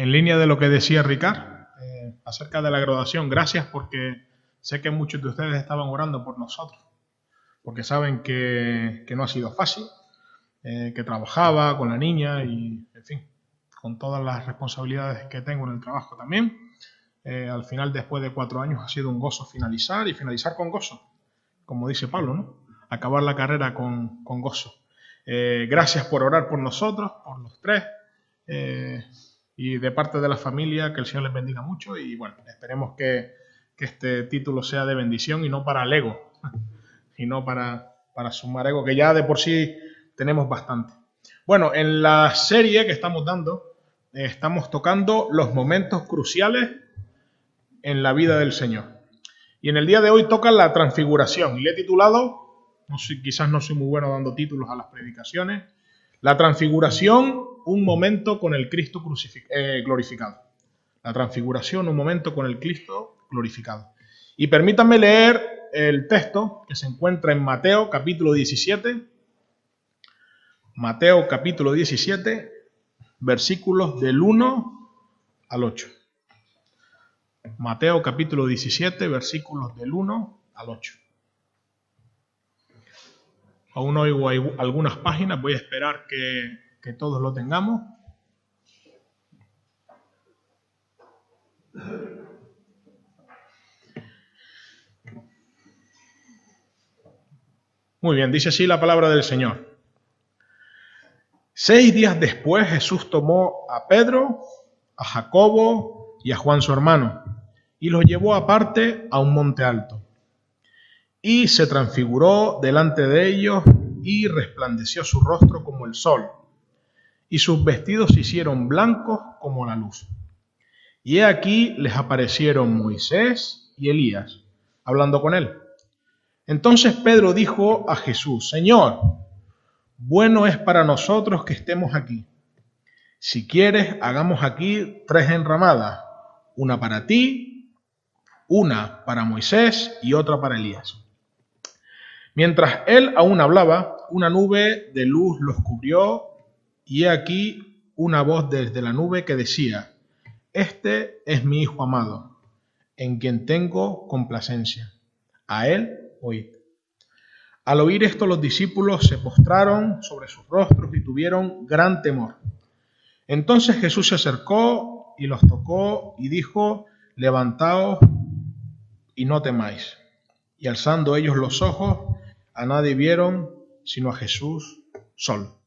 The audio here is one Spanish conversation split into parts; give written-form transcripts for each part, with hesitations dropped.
En línea de lo que decía Ricard acerca de la graduación, gracias porque sé que muchos de ustedes estaban orando por nosotros, porque saben que no ha sido fácil, que trabajaba con la niña y, en fin, con todas las responsabilidades que tengo en el trabajo también. Al final, después de 4 años, ha sido un gozo finalizar y finalizar con gozo, como dice Pablo, ¿no? Acabar la carrera con gozo. Gracias por orar por nosotros, por los tres, y de parte de la familia, que el Señor les bendiga mucho y bueno, esperemos que este título sea de bendición y no para el ego, y no para sumar ego, que ya de por sí tenemos bastante. Bueno, en la serie que estamos dando, estamos tocando los momentos cruciales en la vida del Señor. Y en el día de hoy toca la transfiguración. Y le he titulado, no sé, quizás no soy muy bueno dando títulos a las predicaciones, la transfiguración, un momento con el Cristo glorificado. La transfiguración, un momento con el Cristo glorificado. Y permítanme leer el texto que se encuentra en Mateo capítulo 17. Mateo capítulo 17, versículos del 1 al 8. Mateo capítulo 17, versículos del 1 al 8. Aún oigo algunas páginas, voy a esperar que todos lo tengamos. Muy bien, dice así la palabra del Señor. 6 días después Jesús tomó a Pedro, a Jacobo y a Juan su hermano, y los llevó aparte a un monte alto. Y se transfiguró delante de ellos y resplandeció su rostro como el sol, y sus vestidos se hicieron blancos como la luz. Y he aquí les aparecieron Moisés y Elías, hablando con él. Entonces Pedro dijo a Jesús: Señor, bueno es para nosotros que estemos aquí. Si quieres, hagamos aquí 3 enramadas, una para ti, una para Moisés y otra para Elías. Mientras él aún hablaba, una nube de luz los cubrió, y he aquí una voz desde la nube que decía: Este es mi Hijo amado, en quien tengo complacencia. A él oíd. Al oír esto, los discípulos se postraron sobre sus rostros y tuvieron gran temor. Entonces Jesús se acercó y los tocó y dijo: Levantaos y no temáis. Y alzando ellos los ojos, a nadie vieron sino a Jesús solo.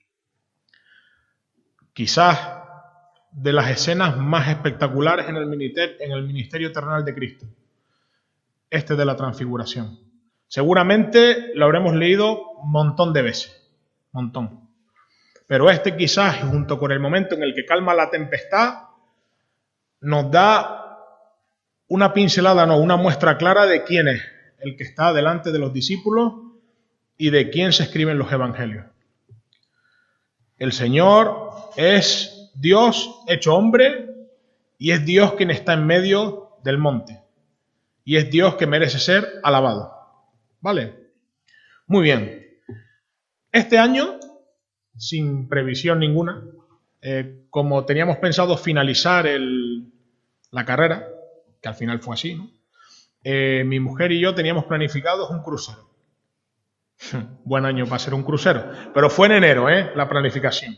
Quizás de las escenas más espectaculares en el ministerio terrenal de Cristo, este de la transfiguración. Seguramente lo habremos leído un montón de veces, montón. Pero este quizás, junto con el momento en el que calma la tempestad, nos da una pincelada, una muestra clara de quién es el que está delante de los discípulos y de quién se escriben los evangelios. El Señor es Dios hecho hombre y es Dios quien está en medio del monte. Y es Dios que merece ser alabado. ¿Vale? Muy bien. Este año, sin previsión ninguna, como teníamos pensado finalizar la carrera, que al final fue así, ¿no? Mi mujer y yo teníamos planificado un crucero. Buen año para ser un crucero. Pero fue en enero, la planificación.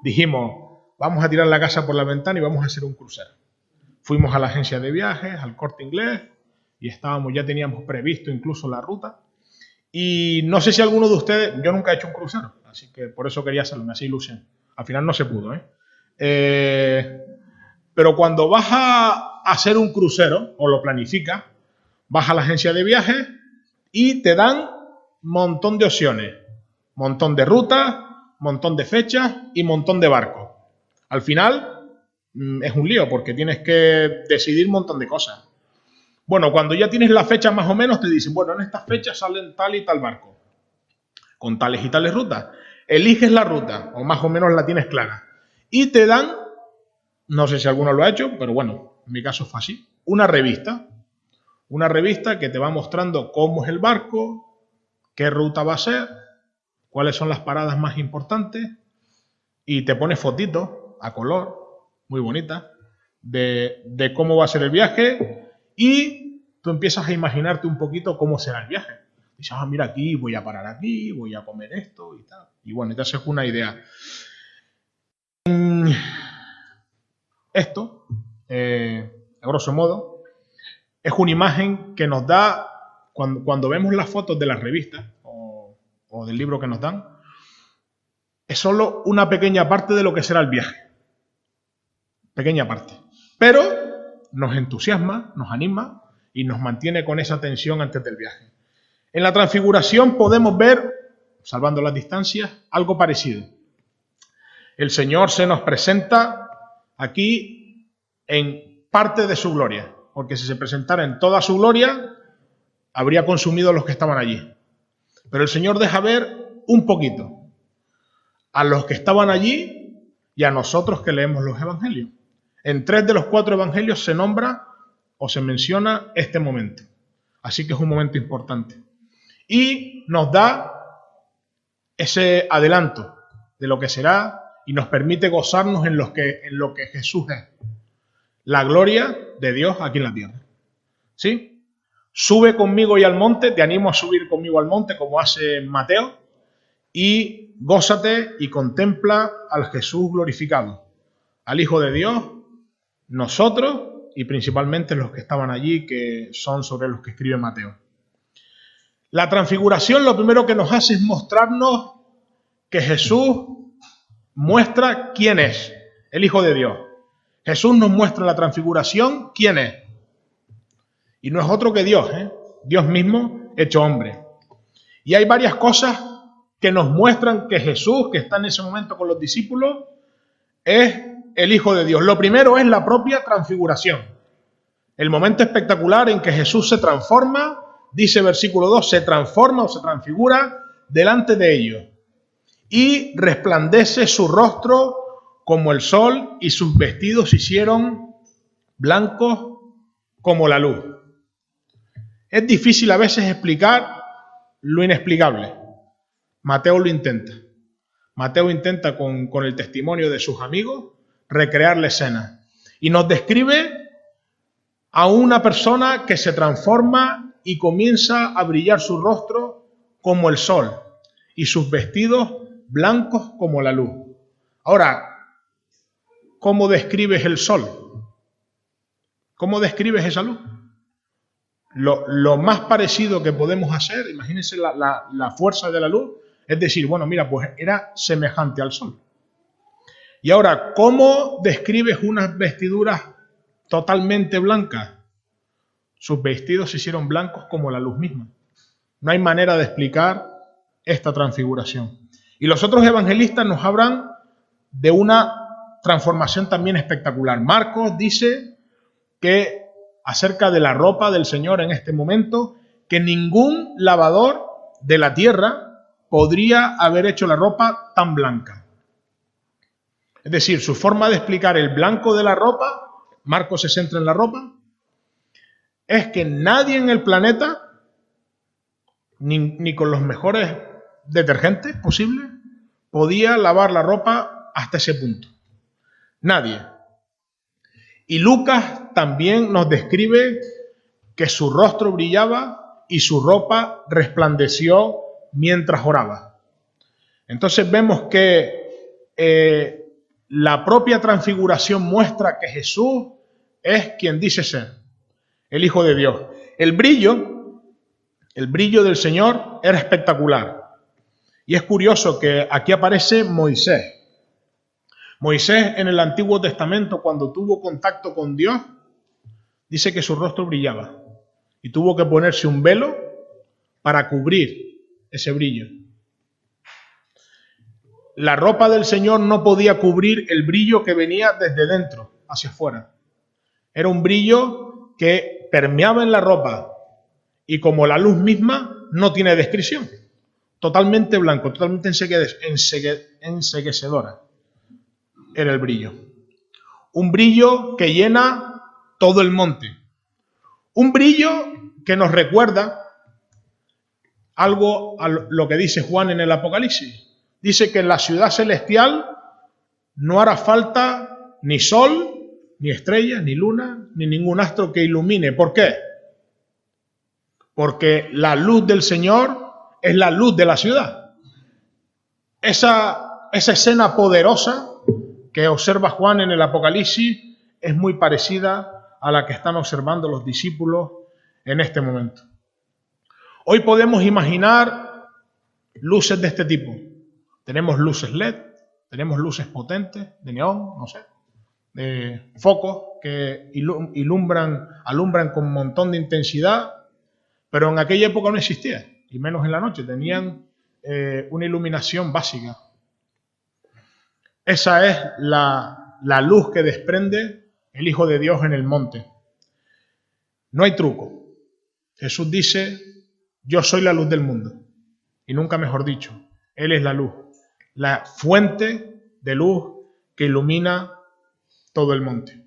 Dijimos, vamos a tirar la casa por la ventana y vamos a hacer un crucero. Fuimos a la agencia de viajes, al Corte Inglés, y ya teníamos previsto incluso la ruta. Y no sé si alguno de ustedes, yo nunca he hecho un crucero, así que por eso quería hacerlo, me hacía ilusión. Al final no se pudo, pero cuando vas a hacer un crucero, o lo planificas, vas a la agencia de viajes y te dan montón de opciones, montón de rutas, montón de fechas y montón de barcos. Al final es un lío porque tienes que decidir un montón de cosas. Bueno, cuando ya tienes la fecha más o menos te dicen, bueno, en estas fechas salen tal y tal barco, con tales y tales rutas. Eliges la ruta, o más o menos la tienes clara, y te dan, no sé si alguno lo ha hecho, pero bueno, en mi caso fue así, una revista que te va mostrando cómo es el barco, qué ruta va a ser, cuáles son las paradas más importantes, y te pone fotitos a color, muy bonitas, de cómo va a ser el viaje y tú empiezas a imaginarte un poquito cómo será el viaje. Dices, mira, aquí voy a parar aquí, voy a comer esto y tal. Y bueno, te haces una idea. Esto, a grosso modo, es una imagen que nos da, cuando vemos las fotos de las revistas o del libro que nos dan, es solo una pequeña parte de lo que será el viaje. Pequeña parte. Pero nos entusiasma, nos anima y nos mantiene con esa tensión antes del viaje. En la transfiguración podemos ver, salvando las distancias, algo parecido. El Señor se nos presenta aquí en parte de su gloria, porque si se presentara en toda su gloria, habría consumido a los que estaban allí. Pero el Señor deja ver un poquito a los que estaban allí y a nosotros que leemos los evangelios. En 3 de los 4 evangelios se nombra o se menciona este momento. Así que es un momento importante. Y nos da ese adelanto de lo que será y nos permite gozarnos en lo que Jesús es. La gloria de Dios aquí en la tierra. ¿Sí? Sube conmigo y al monte, te animo a subir conmigo al monte como hace Mateo y gózate y contempla al Jesús glorificado, al Hijo de Dios, nosotros y principalmente los que estaban allí, que son sobre los que escribe Mateo. La transfiguración lo primero que nos hace es mostrarnos que Jesús muestra quién es, el Hijo de Dios. Jesús nos muestra en la transfiguración quién es. Y no es otro que Dios, Dios mismo hecho hombre. Y hay varias cosas que nos muestran que Jesús, que está en ese momento con los discípulos, es el Hijo de Dios. Lo primero es la propia transfiguración. El momento espectacular en que Jesús se transforma, dice versículo 2, se transforma o se transfigura delante de ellos. Y resplandece su rostro como el sol y sus vestidos se hicieron blancos como la luz. Es difícil a veces explicar lo inexplicable. Mateo lo intenta. Mateo intenta con el testimonio de sus amigos recrear la escena. Y nos describe a una persona que se transforma y comienza a brillar su rostro como el sol y sus vestidos blancos como la luz. Ahora, ¿cómo describes el sol? ¿Cómo describes esa luz? Lo más parecido que podemos hacer, imagínense la fuerza de la luz, es decir, bueno, mira, pues era semejante al sol. Y ahora, ¿cómo describes unas vestiduras totalmente blancas? Sus vestidos se hicieron blancos como la luz misma. No hay manera de explicar esta transfiguración. Y los otros evangelistas nos hablan de una transformación también espectacular. Marcos dice que acerca de la ropa del Señor en este momento, que ningún lavador de la tierra podría haber hecho la ropa tan blanca. Es decir, su forma de explicar el blanco de la ropa, Marcos se centra en la ropa, es que nadie en el planeta, ni con los mejores detergentes posibles, podía lavar la ropa hasta ese punto. Nadie. Y Lucas también nos describe que su rostro brillaba y su ropa resplandeció mientras oraba. Entonces vemos que la propia transfiguración muestra que Jesús es quien dice ser, el Hijo de Dios. El brillo del Señor era espectacular. Y es curioso que aquí aparece Moisés. Moisés en el Antiguo Testamento, cuando tuvo contacto con Dios, dice que su rostro brillaba y tuvo que ponerse un velo para cubrir ese brillo. La ropa del Señor no podía cubrir el brillo que venía desde dentro hacia afuera. Era un brillo que permeaba en la ropa y como la luz misma no tiene descripción. Totalmente blanco, totalmente enseguecedora era el brillo. Un brillo que llena todo el monte. Un brillo que nos recuerda algo a lo que dice Juan en el Apocalipsis. Dice que en la ciudad celestial no hará falta ni sol, ni estrellas, ni luna, ni ningún astro que ilumine. ¿Por qué? Porque la luz del Señor es la luz de la ciudad. Esa escena poderosa que observa Juan en el Apocalipsis es muy parecida a la que están observando los discípulos en este momento. Hoy podemos imaginar luces de este tipo. Tenemos luces LED, tenemos luces potentes de neón, no sé, de focos que alumbran con un montón de intensidad, pero en aquella época no existía, y menos en la noche, tenían una iluminación básica. Esa es la luz que desprende el Hijo de Dios en el monte. No hay truco. Jesús dice, yo soy la luz del mundo. Y nunca mejor dicho, Él es la luz, la fuente de luz que ilumina todo el monte.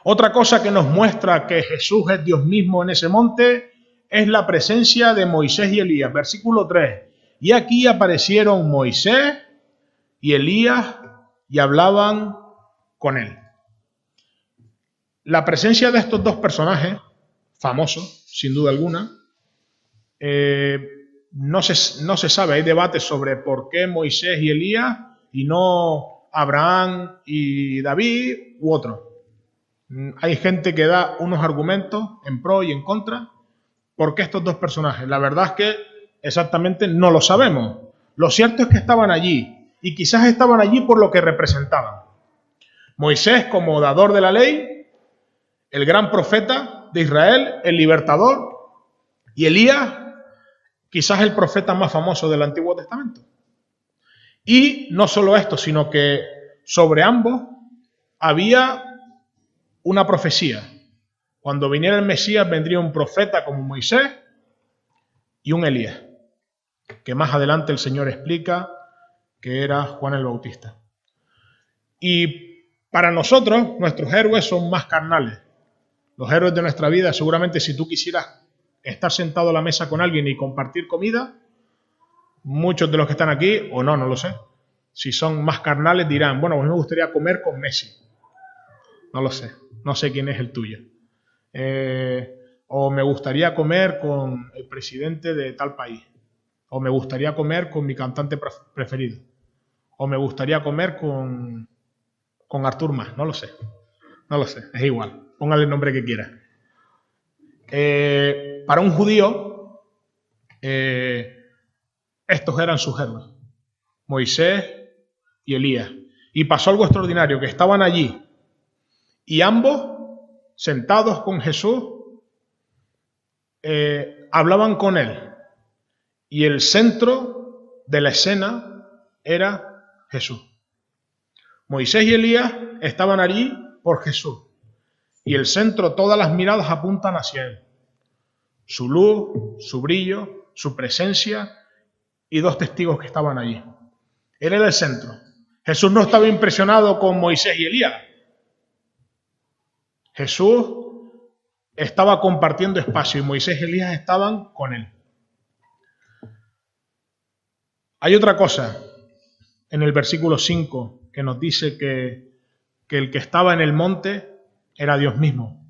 Otra cosa que nos muestra que Jesús es Dios mismo en ese monte es la presencia de Moisés y Elías. Versículo 3. Y aquí aparecieron Moisés y Elías y hablaban con él. La presencia de estos dos personajes, famosos, sin duda alguna, no se sabe, hay debates sobre por qué Moisés y Elías y no Abraham y David u otro. Hay gente que da unos argumentos en pro y en contra. ¿Por qué estos dos personajes? La verdad es que exactamente no lo sabemos. Lo cierto es que estaban allí y quizás estaban allí por lo que representaban. Moisés como dador de la ley, el gran profeta de Israel, el libertador, y Elías, quizás el profeta más famoso del Antiguo Testamento. Y no solo esto, sino que sobre ambos había una profecía. Cuando viniera el Mesías vendría un profeta como Moisés y un Elías, que más adelante el Señor explica que era Juan el Bautista. Y para nosotros, nuestros héroes son más carnales. Los héroes de nuestra vida, seguramente si tú quisieras estar sentado a la mesa con alguien y compartir comida, muchos de los que están aquí, o no lo sé, si son más carnales dirán, bueno, a mí me gustaría comer con Messi. No lo sé, no sé quién es el tuyo. O me gustaría comer con el presidente de tal país. O me gustaría comer con mi cantante preferido. O me gustaría comer con Artur Mas, no lo sé, es igual, póngale el nombre que quiera. Para un judío, estos eran sus héroes, Moisés y Elías. Y pasó algo extraordinario, que estaban allí y ambos, sentados con Jesús, hablaban con él. Y el centro de la escena era Jesús. Moisés y Elías estaban allí por Jesús. Y el centro, todas las miradas apuntan hacia él. Su luz, su brillo, su presencia y dos testigos que estaban allí. Él era el centro. Jesús no estaba impresionado con Moisés y Elías. Jesús estaba compartiendo espacio y Moisés y Elías estaban con él. Hay otra cosa en el versículo 5 que nos dice que el que estaba en el monte era Dios mismo.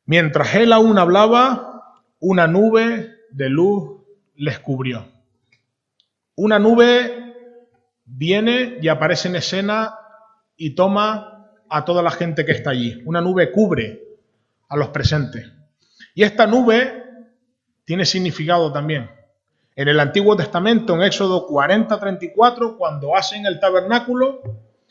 Mientras él aún hablaba, una nube de luz les cubrió. Una nube viene y aparece en escena y toma a toda la gente que está allí. Una nube cubre a los presentes. Y esta nube tiene significado también. En el Antiguo Testamento, en Éxodo 40:34, cuando hacen el tabernáculo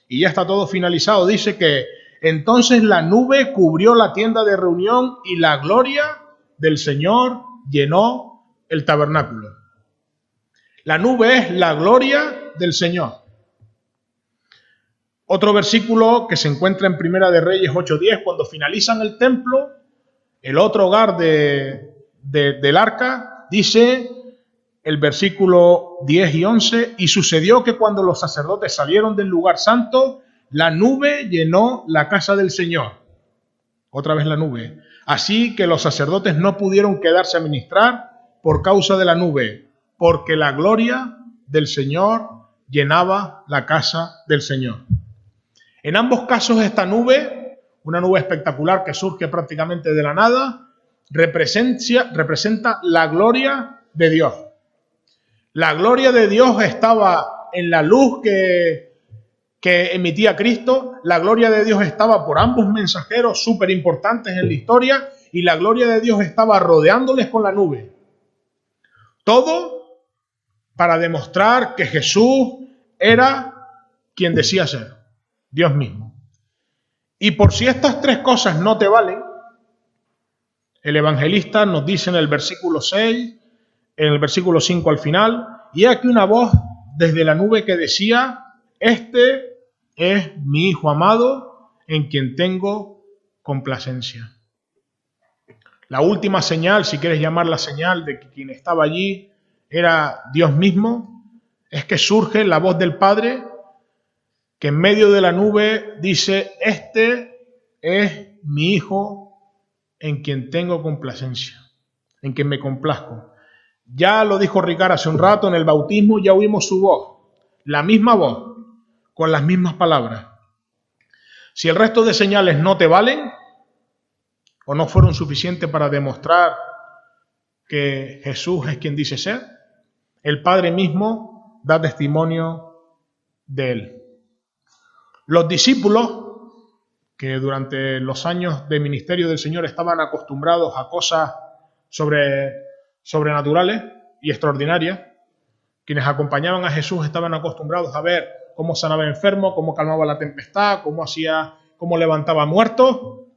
y ya está todo finalizado, dice que entonces la nube cubrió la tienda de reunión y la gloria del Señor llenó el tabernáculo. La nube es la gloria del Señor. Otro versículo que se encuentra en Primera de Reyes 8:10, cuando finalizan el templo, el otro hogar del arca, dice el versículo 10 y 11, y sucedió que cuando los sacerdotes salieron del lugar santo, la nube llenó la casa del Señor. Otra vez la nube. Así que los sacerdotes no pudieron quedarse a ministrar por causa de la nube, porque la gloria del Señor llenaba la casa del Señor. En ambos casos esta nube, una nube espectacular que surge prácticamente de la nada, representa la gloria de Dios. La gloria de Dios estaba en la luz que emitía Cristo, la gloria de Dios estaba por ambos mensajeros súper importantes en la historia y la gloria de Dios estaba rodeándoles con la nube. Todo para demostrar que Jesús era quien decía ser, Dios mismo. Y por si estas tres cosas no te valen, el evangelista nos dice en el versículo 6, en el versículo 5 al final, y aquí una voz desde la nube que decía, este es mi Hijo amado, en quien tengo complacencia. La última señal, si quieres llamarla señal de que quien estaba allí era Dios mismo, es que surge la voz del Padre, que en medio de la nube dice, este es mi Hijo en quien tengo complacencia, en quien me complazco. Ya lo dijo Ricard hace un rato, en el bautismo ya oímos su voz, la misma voz, con las mismas palabras. Si el resto de señales no te valen o no fueron suficientes para demostrar que Jesús es quien dice ser, el Padre mismo da testimonio de él. Los discípulos, que durante los años de ministerio del Señor estaban acostumbrados a cosas sobrenaturales y extraordinarias, quienes acompañaban a Jesús estaban acostumbrados a ver cómo sanaba enfermos, cómo calmaba la tempestad, cómo levantaba muertos.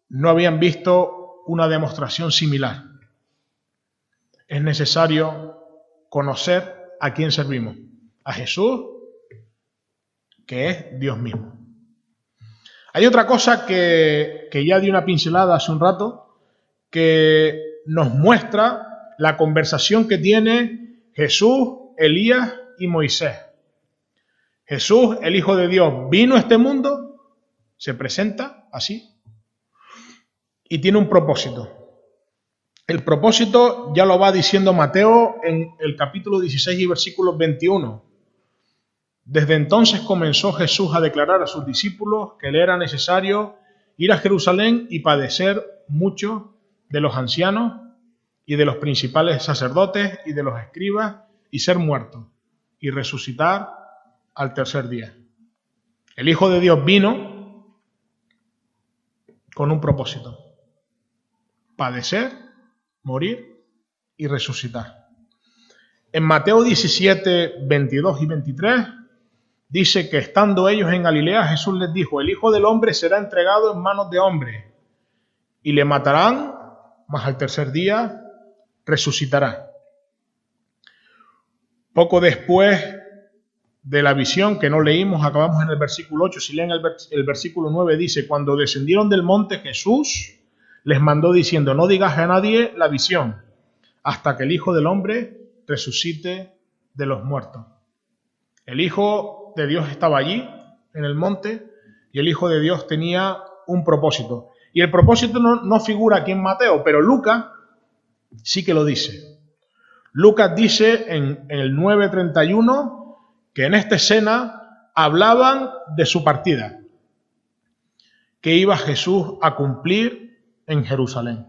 No habían visto una demostración similar. Es necesario conocer a quién servimos. A Jesús, que es Dios mismo. Hay otra cosa que ya di una pincelada hace un rato, que nos muestra la conversación que tiene Jesús, Elías y Moisés. Jesús, el Hijo de Dios, vino a este mundo, se presenta así, y tiene un propósito. El propósito ya lo va diciendo Mateo en el capítulo 16 y versículo 21. Desde entonces comenzó Jesús a declarar a sus discípulos que le era necesario ir a Jerusalén y padecer mucho de los ancianos y de los principales sacerdotes y de los escribas y ser muerto y resucitar al tercer día. El Hijo de Dios vino con un propósito: padecer, morir y resucitar. En Mateo 17, 22 y 23 dice que estando ellos en Galilea, Jesús les dijo: el Hijo del Hombre será entregado en manos de hombres y le matarán, mas al tercer día resucitará. Poco después de la visión que no leímos, acabamos en el versículo 8, si leen el versículo 9, dice: cuando descendieron del monte, Jesús les mandó diciendo: no digas a nadie la visión, hasta que el Hijo del Hombre resucite de los muertos. El Hijo de Dios estaba allí, en el monte, y el Hijo de Dios tenía un propósito. Y el propósito no figura aquí en Mateo, pero Lucas sí que lo dice. Lucas dice en el 9:31 que en esta escena hablaban de su partida, que iba Jesús a cumplir en Jerusalén.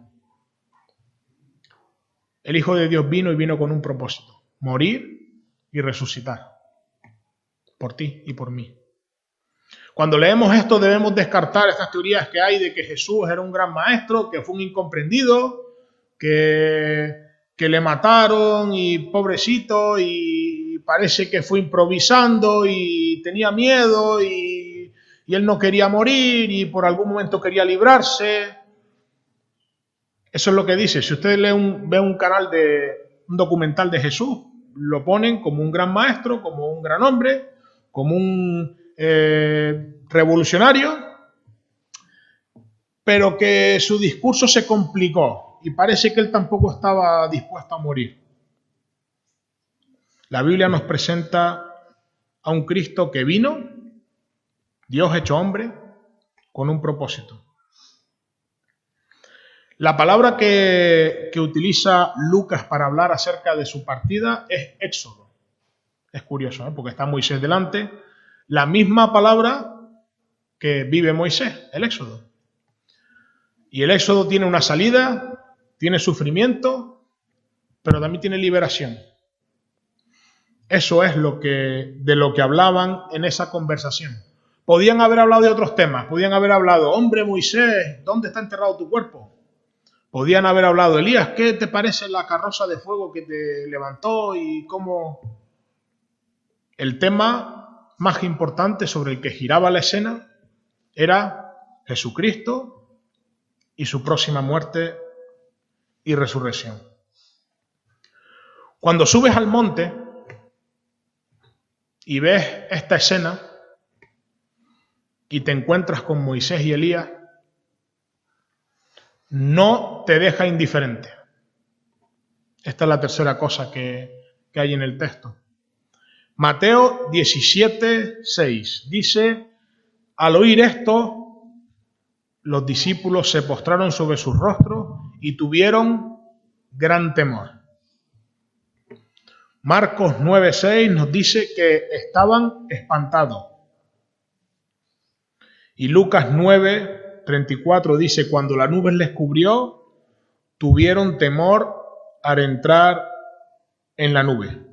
El Hijo de Dios vino con un propósito: morir y resucitar. Por ti y por mí. Cuando leemos esto debemos descartar estas teorías que hay de que Jesús era un gran maestro, que fue un incomprendido, que le mataron y pobrecito, y parece que fue improvisando y tenía miedo y él no quería morir y por algún momento quería librarse. Eso es lo que dice. Si usted ve un documental de Jesús, lo ponen como un gran maestro, como un gran hombre, como un revolucionario, pero que su discurso se complicó y parece que él tampoco estaba dispuesto a morir. La Biblia nos presenta a un Cristo que vino, Dios hecho hombre, con un propósito. La palabra que utiliza Lucas para hablar acerca de su partida es éxodo. Es curioso, porque está Moisés delante, la misma palabra que vive Moisés, el Éxodo. Y el Éxodo tiene una salida, tiene sufrimiento, pero también tiene liberación. Eso es de lo que hablaban en esa conversación. Podían haber hablado de otros temas, podían haber hablado, hombre Moisés, ¿dónde está enterrado tu cuerpo? Podían haber hablado, Elías, ¿qué te parece la carroza de fuego que te levantó y cómo? El tema más importante sobre el que giraba la escena era Jesucristo y su próxima muerte y resurrección. Cuando subes al monte y ves esta escena y te encuentras con Moisés y Elías, no te deja indiferente. Esta es la tercera cosa que hay en el texto. Mateo 17:6 dice, al oír esto, los discípulos se postraron sobre sus rostros y tuvieron gran temor. Marcos 9:6 nos dice que estaban espantados. Y Lucas 9:34 dice, cuando la nube les cubrió, tuvieron temor al entrar en la nube.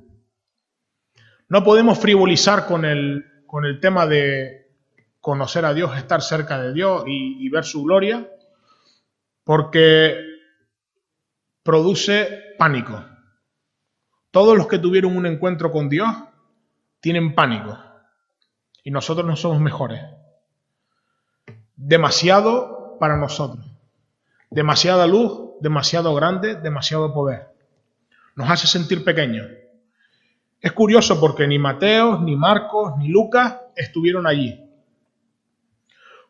No podemos frivolizar con el tema de conocer a Dios, estar cerca de Dios y ver su gloria, porque produce pánico. Todos los que tuvieron un encuentro con Dios tienen pánico y nosotros no somos mejores. Demasiado para nosotros. Demasiada luz, demasiado grande, demasiado poder. Nos hace sentir pequeños. Es curioso porque ni Mateo, ni Marcos, ni Lucas estuvieron allí.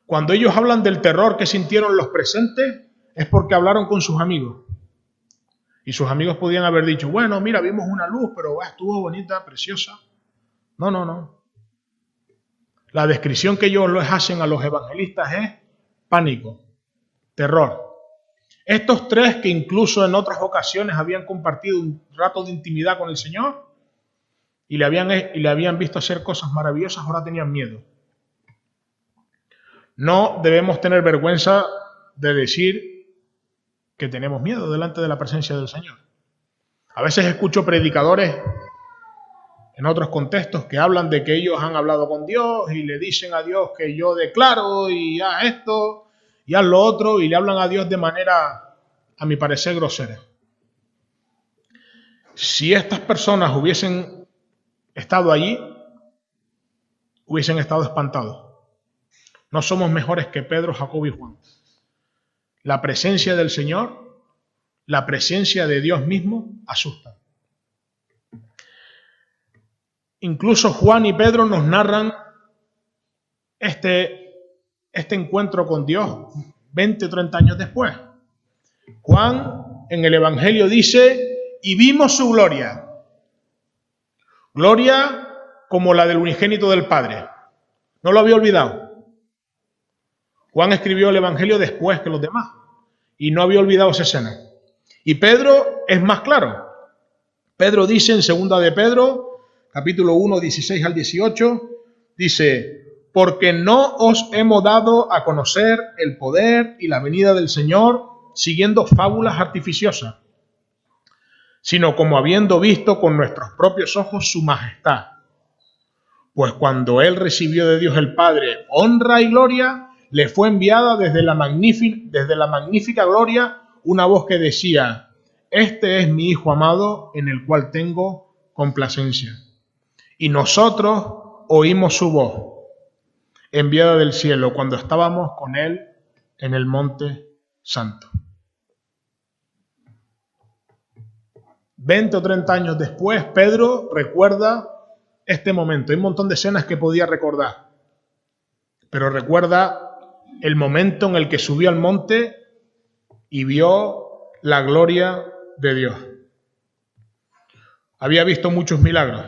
Cuando ellos hablan del terror que sintieron los presentes, es porque hablaron con sus amigos. Y sus amigos podían haber dicho, bueno, mira, vimos una luz, pero estuvo bonita, preciosa. No. La descripción que ellos les hacen a los evangelistas es pánico, terror. Estos tres que incluso en otras ocasiones habían compartido un rato de intimidad con el Señor y le habían visto hacer cosas maravillosas, ahora tenían miedo. No debemos tener vergüenza de decir que tenemos miedo delante de la presencia del Señor. A veces escucho predicadores en otros contextos que hablan de que ellos han hablado con Dios y le dicen a Dios que yo declaro y haz esto y haz lo otro y le hablan a Dios de manera, a mi parecer, grosera. Si estas personas hubiesen estado allí, hubiesen estado espantados. No somos mejores que Pedro, Jacobo y Juan. La presencia del Señor, la presencia de Dios mismo, asusta. Incluso Juan y Pedro nos narran este encuentro con Dios 20 o 30 años después. Juan en el Evangelio dice, y vimos su gloria. Gloria como la del unigénito del Padre. No lo había olvidado. Juan escribió el Evangelio después que los demás y no había olvidado esa escena. Y Pedro es más claro. Pedro dice en 2 de Pedro, capítulo 1, 16 al 18, dice, porque no os hemos dado a conocer el poder y la venida del Señor siguiendo fábulas artificiosas, sino como habiendo visto con nuestros propios ojos su majestad. Pues cuando él recibió de Dios el Padre honra y gloria, le fue enviada desde la magnífica gloria una voz que decía, este es mi Hijo amado en el cual tengo complacencia. Y nosotros oímos su voz, enviada del cielo, cuando estábamos con él en el monte santo. 20 o 30 años después, Pedro recuerda este momento. Hay un montón de escenas que podía recordar, pero recuerda el momento en el que subió al monte y vio la gloria de Dios. Había visto muchos milagros,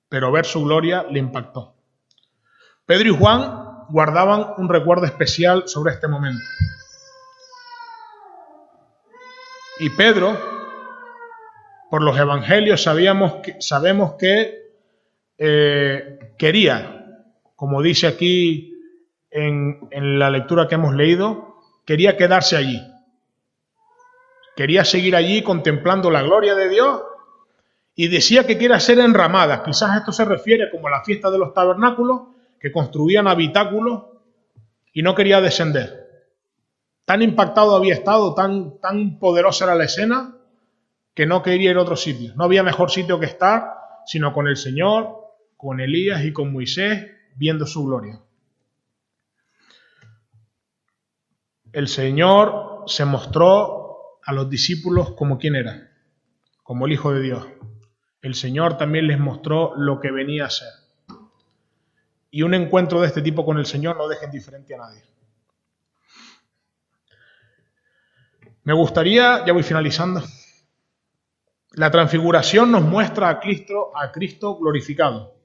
pero ver su gloria le impactó. Pedro y Juan guardaban un recuerdo especial sobre este momento. Y Pedro, por los evangelios sabemos que quería como dice aquí en la lectura que hemos leído, quería quedarse allí. Quería seguir allí contemplando la gloria de Dios y decía que quiere hacer enramadas. Quizás esto se refiere como a la fiesta de los tabernáculos, que construían habitáculos y no quería descender. Tan impactado había estado, tan poderosa era la escena, que no quería ir a otro sitio. No había mejor sitio que estar, sino con el Señor, con Elías y con Moisés, viendo su gloria. El Señor se mostró a los discípulos como quien era, como el Hijo de Dios. El Señor también les mostró lo que venía a ser. Y un encuentro de este tipo con el Señor no deja indiferente a nadie. Me gustaría, ya voy finalizando, la transfiguración nos muestra a Cristo glorificado.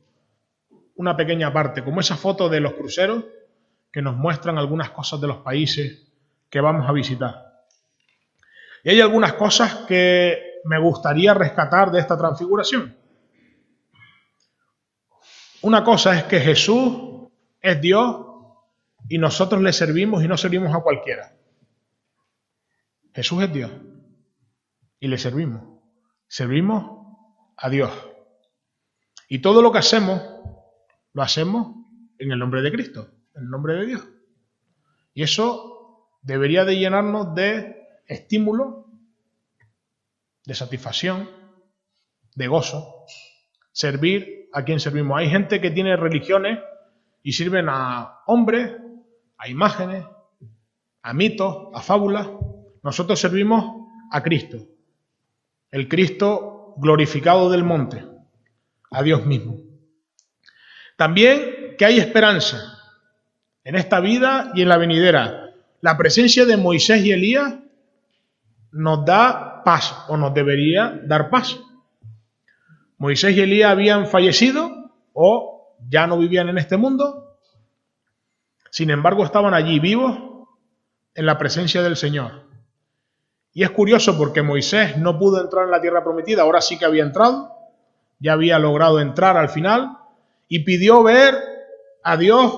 Una pequeña parte, como esa foto de los cruceros que nos muestran algunas cosas de los países que vamos a visitar. Y hay algunas cosas que me gustaría rescatar de esta transfiguración. Una cosa es que Jesús es Dios y nosotros le servimos y no servimos a cualquiera. Jesús es Dios y le servimos. Servimos a Dios. Y todo lo que hacemos, lo hacemos en el nombre de Cristo, en el nombre de Dios. Y eso debería de llenarnos de estímulo, de satisfacción, de gozo. Servir a quien servimos. Hay gente que tiene religiones y sirven a hombres, a imágenes, a mitos, a fábulas. Nosotros servimos a Cristo, el Cristo glorificado del monte, a Dios mismo. También que hay esperanza en esta vida y en la venidera. La presencia de Moisés y Elías nos da paz, o nos debería dar paz. Moisés y Elías habían fallecido o ya no vivían en este mundo. Sin embargo, estaban allí vivos en la presencia del Señor. Y es curioso porque Moisés no pudo entrar en la tierra prometida, ahora sí que había entrado, ya había logrado entrar al final y pidió ver a Dios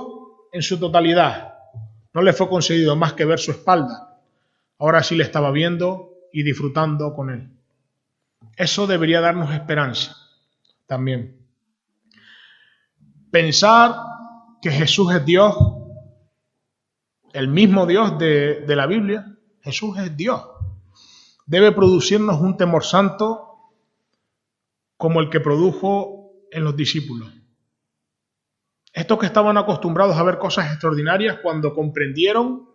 en su totalidad. No le fue concedido más que ver su espalda. Ahora sí le estaba viendo y disfrutando con él. Eso debería darnos esperanza también. Pensar que Jesús es Dios, el mismo Dios de la Biblia, Jesús es Dios. Debe producirnos un temor santo como el que produjo en los discípulos. Estos que estaban acostumbrados a ver cosas extraordinarias, cuando comprendieron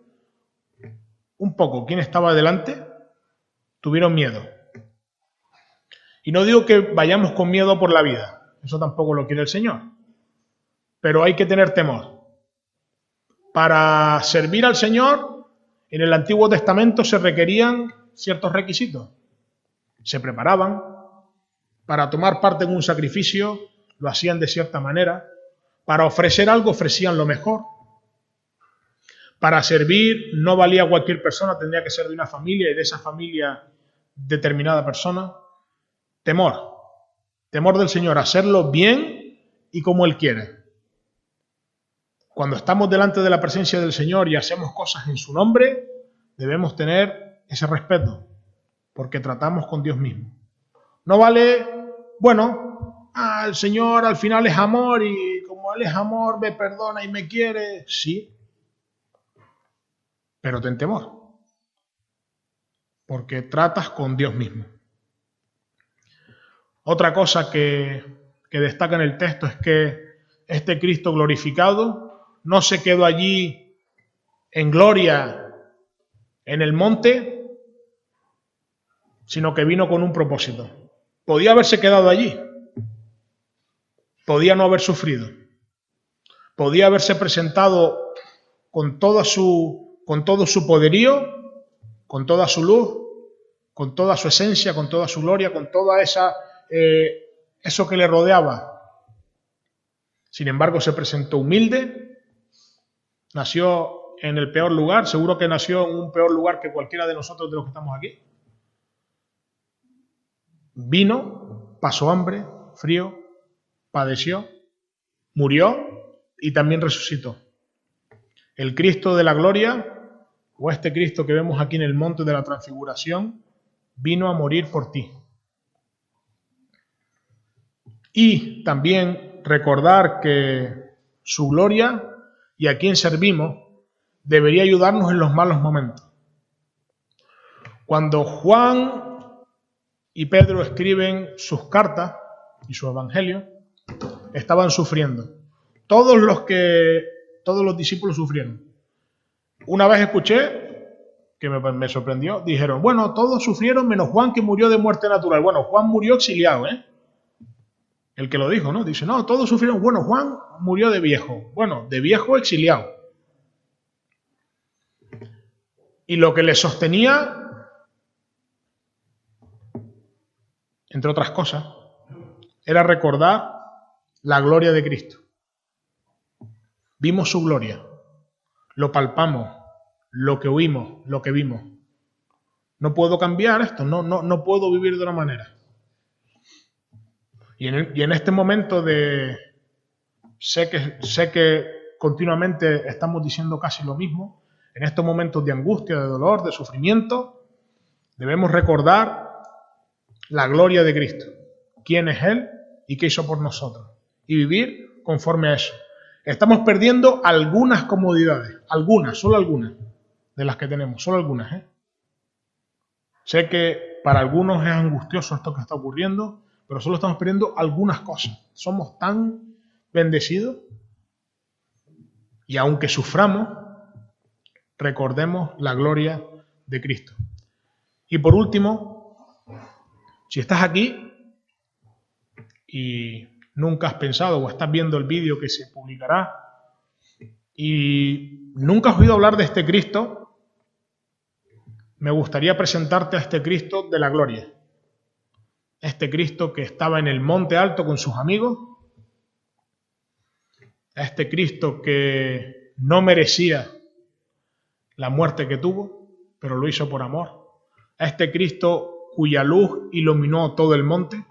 un poco quién estaba delante, tuvieron miedo. Y no digo que vayamos con miedo por la vida, eso tampoco lo quiere el Señor, pero hay que tener temor. Para servir al Señor, en el Antiguo Testamento se requerían ciertos requisitos. Se preparaban. Para tomar parte en un sacrificio, lo hacían de cierta manera. Para ofrecer algo, ofrecían lo mejor. Para servir, no valía cualquier persona, tendría que ser de una familia y de esa familia determinada persona. Temor. Temor del Señor, hacerlo bien y como Él quiere. Cuando estamos delante de la presencia del Señor y hacemos cosas en su nombre, debemos tener ese respeto, porque tratamos con Dios mismo. No vale, bueno, el Señor al final es amor y como Él es amor me perdona y me quiere, sí, pero ten temor, porque tratas con Dios mismo. Otra cosa que destaca en el texto es que este Cristo glorificado no se quedó allí en gloria en el monte, sino que vino con un propósito. Podía haberse quedado allí, podía no haber sufrido, podía haberse presentado con todo su poderío, con toda su luz, con toda su esencia, con toda su gloria, con toda eso que le rodeaba. Sin embargo, se presentó humilde, nació en el peor lugar, seguro que nació en un peor lugar que cualquiera de nosotros de los que estamos aquí. Vino, pasó hambre, frío, padeció, murió y también resucitó. El Cristo de la gloria, o este Cristo que vemos aquí en el monte de la transfiguración, vino a morir por ti. Y también recordar que su gloria y a quien servimos debería ayudarnos en los malos momentos. Cuando Juan y Pedro escriben sus cartas y su evangelio, estaban sufriendo. Todos los discípulos sufrieron. Una vez escuché, que me sorprendió, dijeron, bueno, todos sufrieron menos Juan, que murió de muerte natural. Bueno, Juan murió exiliado, El que lo dijo, ¿no? Dice, no, todos sufrieron. Bueno, Juan murió de viejo. Bueno, de viejo exiliado. Y lo que le sostenía, entre otras cosas, era recordar la gloria de Cristo. Vimos su gloria, lo palpamos, lo que oímos, lo que vimos. No puedo cambiar esto, no puedo vivir de otra manera. Y en este momento sé que continuamente estamos diciendo casi lo mismo, en estos momentos de angustia, de dolor, de sufrimiento, debemos recordar la gloria de Cristo, quién es Él y qué hizo por nosotros, y vivir conforme a eso. Estamos perdiendo algunas comodidades, solo algunas de las que tenemos, solo algunas. Sé que para algunos es angustioso esto que está ocurriendo, pero solo estamos perdiendo algunas cosas. Somos tan bendecidos y aunque suframos, recordemos la gloria de Cristo. Y por último, si estás aquí y nunca has pensado o estás viendo el vídeo que se publicará y nunca has oído hablar de este Cristo, me gustaría presentarte a este Cristo de la gloria. Este Cristo que estaba en el monte alto con sus amigos, a este Cristo que no merecía la muerte que tuvo, pero lo hizo por amor, a este Cristo cuya luz iluminó todo el monte,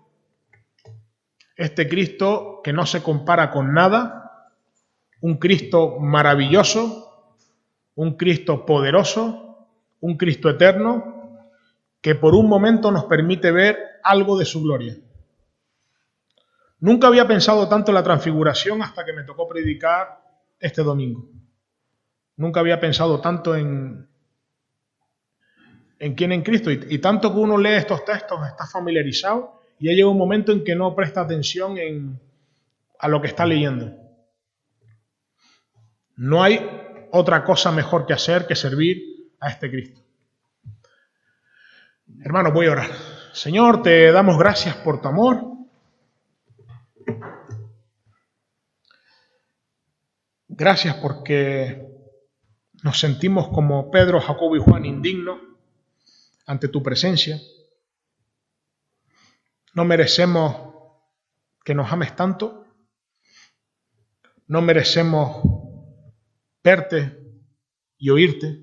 este Cristo que no se compara con nada, un Cristo maravilloso, un Cristo poderoso, un Cristo eterno, que por un momento nos permite ver algo de su gloria. Nunca había pensado tanto en la transfiguración hasta que me tocó predicar este domingo. Nunca había pensado tanto en quién en Cristo. Y tanto que uno lee estos textos, está familiarizado, y ya llega un momento en que no presta atención a lo que está leyendo. No hay otra cosa mejor que hacer que servir a este Cristo. Hermanos, voy a orar. Señor, te damos gracias por tu amor. Gracias porque nos sentimos como Pedro, Jacobo y Juan indignos ante tu presencia. No merecemos que nos ames tanto. No merecemos verte y oírte.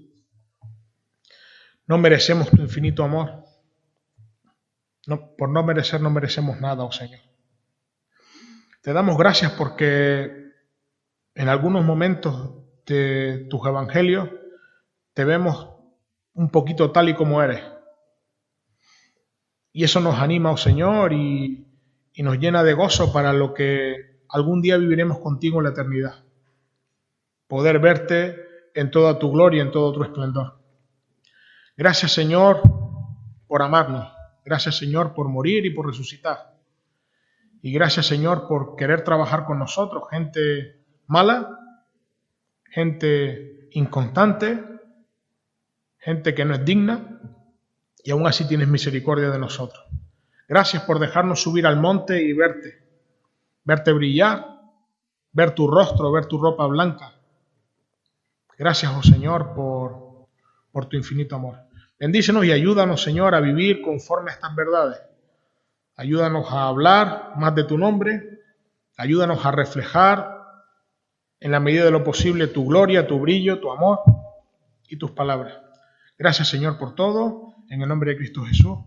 No merecemos tu infinito amor. Por no merecer, no merecemos nada, oh Señor. Te damos gracias porque en algunos momentos de tus evangelios te vemos un poquito tal y como eres. Y eso nos anima, oh Señor, y nos llena de gozo para lo que algún día viviremos contigo en la eternidad. Poder verte en toda tu gloria, en todo tu esplendor. Gracias, Señor, por amarnos. Gracias, Señor, por morir y por resucitar. Y gracias, Señor, por querer trabajar con nosotros, gente mala, gente inconstante, gente que no es digna, y aún así tienes misericordia de nosotros. Gracias por dejarnos subir al monte y verte brillar, ver tu rostro, ver tu ropa blanca. Gracias, oh Señor, por tu infinito amor. Bendícenos y ayúdanos, Señor, a vivir conforme a estas verdades. Ayúdanos a hablar más de tu nombre, ayúdanos a reflejar en la medida de lo posible tu gloria, tu brillo, tu amor y tus palabras. Gracias, Señor, por todo. En el nombre de Cristo Jesús.